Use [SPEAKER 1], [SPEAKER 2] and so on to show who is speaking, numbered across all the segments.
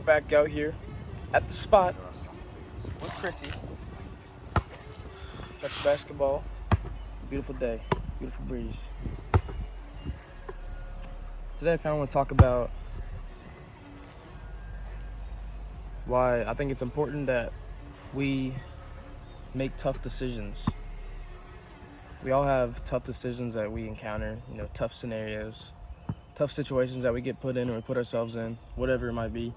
[SPEAKER 1] back out here at the spot with Chrissy. Touch basketball. Beautiful day. Beautiful breeze. Today I kind of want to talk about why I think it's important that we make tough decisions. We all have tough decisions that we encounter, tough scenarios, tough situations that we get put in or we put ourselves in, whatever it might be.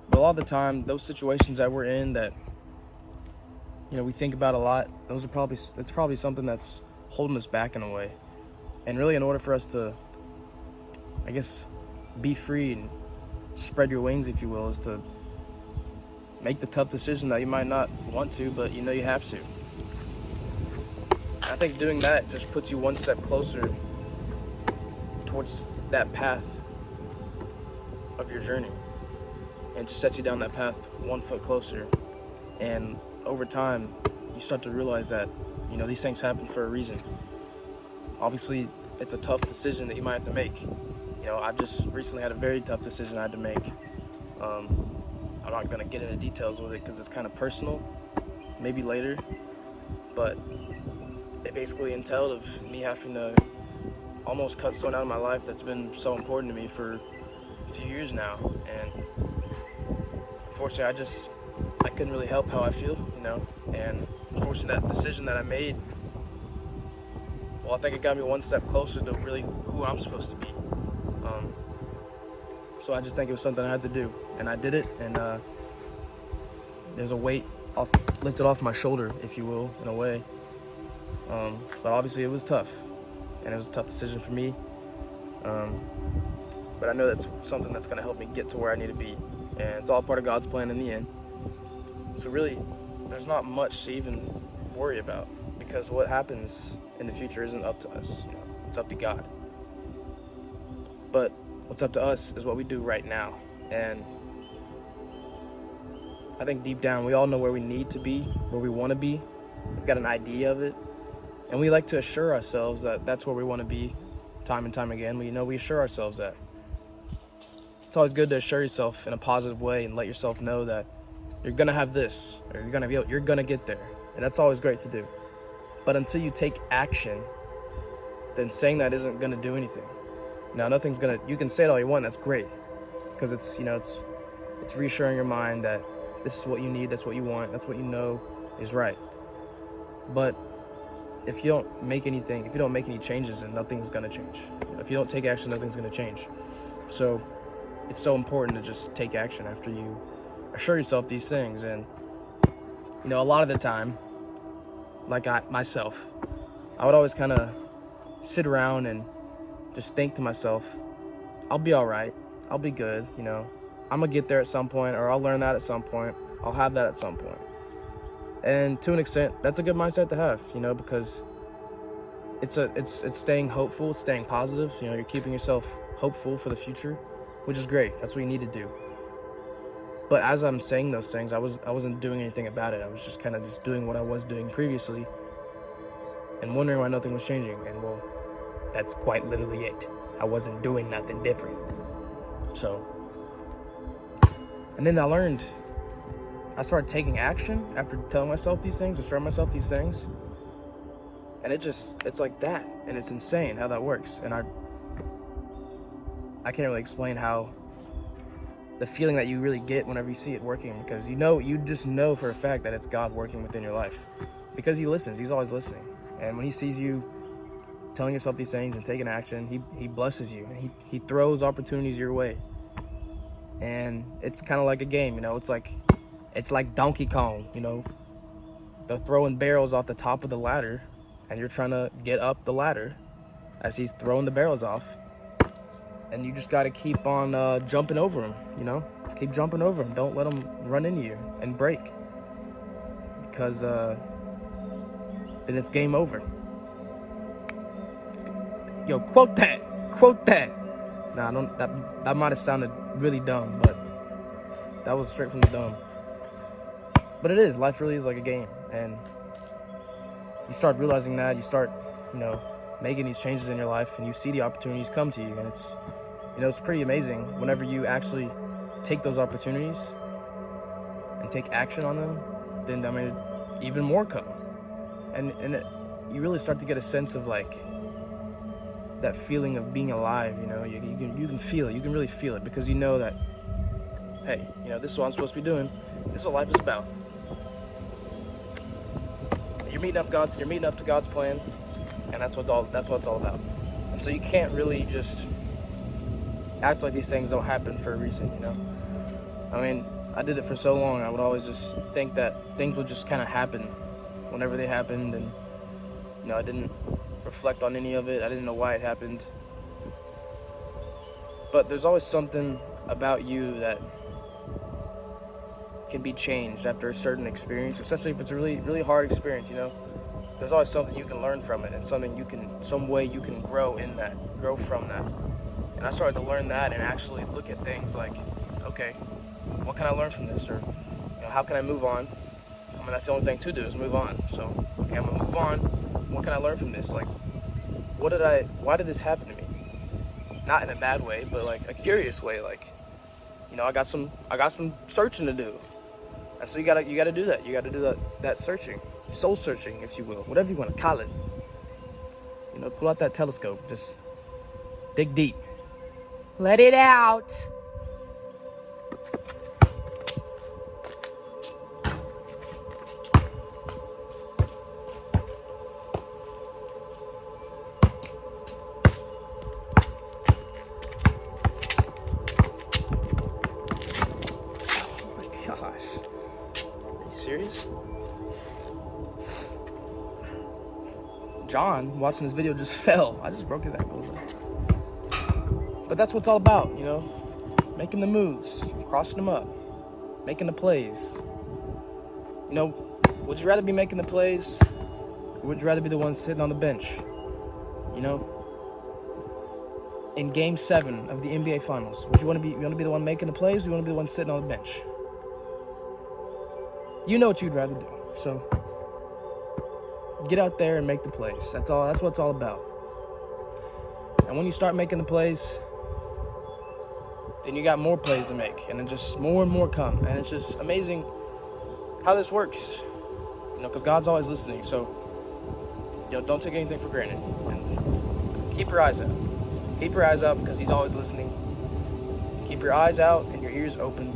[SPEAKER 1] But a lot of the time, those situations that we're in that, we think about a lot, it's probably something that's holding us back in a way. And really, in order for us to, be free and spread your wings, if you will, is to make the tough decision that you might not want to, but you have to. I think doing that just puts you one step closer towards that path of your journey, and just sets you down that path 1 foot closer. And over time, you start to realize that, these things happen for a reason. Obviously, it's a tough decision that you might have to make. I just recently had a very tough decision I had to make. I'm not going to get into details with it because it's kind of personal, maybe later, but it basically entailed of me having to almost cut someone out of my life that's been so important to me for a few years now. And unfortunately, I couldn't really help how I feel, and unfortunately that decision that I made, I think it got me one step closer to really who I'm supposed to be. So I just think it was something I had to do, and I did it, and there's a weight lifted off my shoulder, if you will, in a way. But obviously it was tough, and it was a tough decision for me. But I know that's something that's going to help me get to where I need to be, and it's all part of God's plan in the end. So really, there's not much to even worry about, because what happens in the future isn't up to us. It's up to God. But what's up to us is what we do right now. And I think deep down, we all know where we need to be, where we want to be. We've got an idea of it. And we like to assure ourselves that that's where we want to be time and time again. We assure ourselves that. It's always good to assure yourself in a positive way and let yourself know that you're going to have this, or you're going to get there. And that's always great to do. But until you take action, then saying that isn't going to do anything. Now, you can say it all you want, that's great. Because it's reassuring your mind that this is what you need, that's what you want, that's what you know is right. But if you don't make any changes, then nothing's going to change. If you don't take action, nothing's going to change. So it's so important to just take action after you assure yourself these things. And, a lot of the time, like myself, I would always kind of sit around and just think to myself, I'll be all right. I'll be good. I'm going to get there at some point, or I'll learn that at some point. I'll have that at some point. And to an extent, that's a good mindset to have, because it's staying hopeful, staying positive. You're keeping yourself hopeful for the future, which is great. That's what you need to do. But as I'm saying those things, I wasn't doing anything about it. I was just kind of just doing what I was doing previously and wondering why nothing was changing. And that's quite literally it. I wasn't doing nothing different. So, and then I started taking action after telling myself these things, assuring myself these things. And it's like that. And it's insane how that works. And I can't really explain how the feeling that you really get whenever you see it working, because you just know for a fact that it's God working within your life, because he listens. He's always listening. And when he sees you telling yourself these things and taking action, he blesses you, and he throws opportunities your way. And it's kind of like a game, it's like Donkey Kong, they're throwing barrels off the top of the ladder, and you're trying to get up the ladder as he's throwing the barrels off. And you just got to keep on jumping over him, Keep jumping over him. Don't let him run into you and break, because then it's game over. Yo, quote that. Nah, that might have sounded really dumb, but that was straight from the dome. But it is. Life really is like a game, and you start realizing that. You start, making these changes in your life, and you see the opportunities come to you, and You know, it's pretty amazing whenever you actually take those opportunities and take action on them. Then I mean, even more come, and you really start to get a sense of like that feeling of being alive. You know, you can feel it. You can really feel it because you know that, hey, you know, this is what I'm supposed to be doing. This is what life is about. You're meeting up to God's plan, and that's what it's all about. And so you can't really just act like these things don't happen for a reason, you know? I mean, I did it for so long. I would always just think that things would just kind of happen whenever they happened, and you know, I didn't reflect on any of it. I didn't know why it happened. But there's always something about you that can be changed after a certain experience, especially if it's a really, really hard experience, you know? There's always something you can learn from it, and some way you can grow from that. And I started to learn that and actually look at things like, okay, what can I learn from this? Or, you know, how can I move on? I mean, that's the only thing to do is move on. So, okay, I'm gonna move on. What can I learn from this? Like, why did this happen to me? Not in a bad way, but like a curious way. Like, you know, I got some searching to do. And so you gotta do that. You gotta do that searching, soul searching, if you will, whatever you want to call it. You know, pull out that telescope, just dig deep. Let it out. Oh my gosh. Are you serious? John, watching this video, just fell. I just broke his ankles though. But that's what it's all about, you know? Making the moves, crossing them up, making the plays. You know, would you rather be making the plays, or would you rather be the one sitting on the bench? You know? In Game 7 of the NBA Finals, you want to be the one making the plays, or you want to be the one sitting on the bench? You know what you'd rather do. So get out there and make the plays. That's what it's all about. And when you start making the plays, then you got more plays to make, and then just more and more come. And it's just amazing how this works, you know, because God's always listening. So, you know, don't take anything for granted, and keep your eyes out. Keep your eyes out because He's always listening. Keep your eyes out and your ears open.